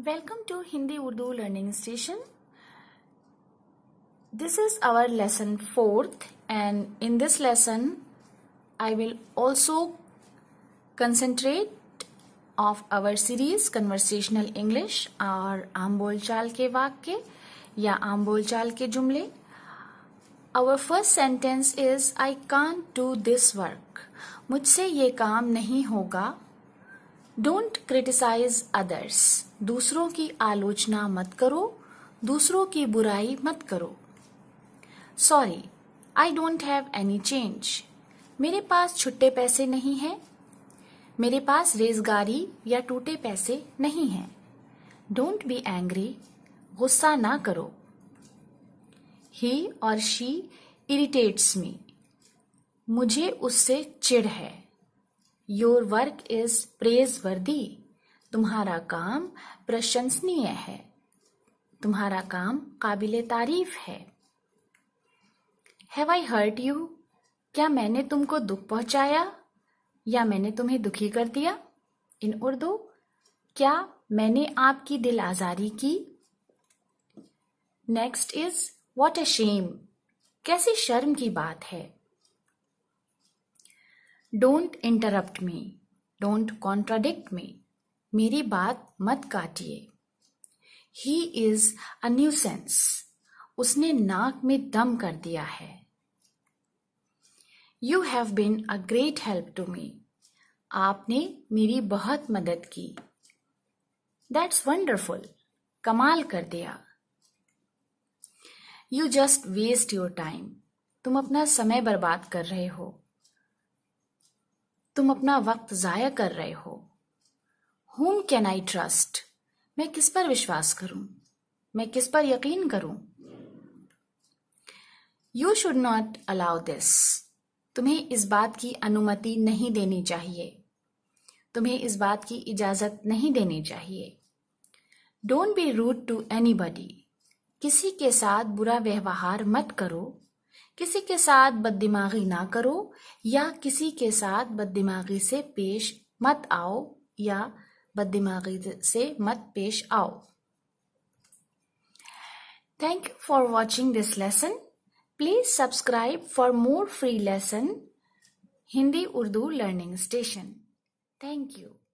Welcome to Hindi Urdu Learning Station. This is our lesson 4th, and in this lesson I will also concentrate of our series Conversational English और आम बोलचाल के वाक्य या आम बोलचाल के जुमले. Our first sentence is I can't do this work. मुझसे ये काम नहीं होगा. Don't criticize others. दूसरों की आलोचना मत करो, दूसरों की बुराई मत करो. Sorry, I don't have any change. मेरे पास छुट्टे पैसे नहीं हैं. मेरे पास रेज़गारी या टूटे पैसे नहीं हैं. Don't be angry. गुस्सा ना करो. He or she irritates me. मुझे उससे चिढ़ है. Your work is praiseworthy. तुम्हारा काम प्रशंसनीय है. तुम्हारा काम काबिले तारीफ है. Have I hurt you? क्या मैंने तुमको दुख पहुंचाया या मैंने तुम्हें दुखी कर दिया? इन उर्दू, क्या मैंने आपकी दिल आजारी की? Next is what a shame. कैसी शर्म की बात है. Don't interrupt me. Don't contradict me. मेरी बात मत काटिए. He is a nuisance. उसने नाक में दम कर दिया है. You have been a great help to me. आपने मेरी बहुत मदद की. That's wonderful. कमाल कर दिया. You just waste your time. तुम अपना समय बर्बाद कर रहे हो. तुम अपना वक्त जाया कर रहे हो. Whom can I trust? मैं किस पर विश्वास करूं? मैं किस पर यकीन करूं? You should not allow this. तुम्हें इस बात की अनुमति नहीं देनी चाहिए. तुम्हें इस बात की इजाजत नहीं देनी चाहिए. Don't be rude to anybody. किसी के साथ बुरा व्यवहार मत करो. किसी के साथ बददिमागी ना करो या किसी के साथ बददिमागी से पेश मत आओ या बददिमागी से मत पेश आओ. Thank you for watching this lesson. Please subscribe for more free lesson Hindi Urdu Learning Station. Thank you.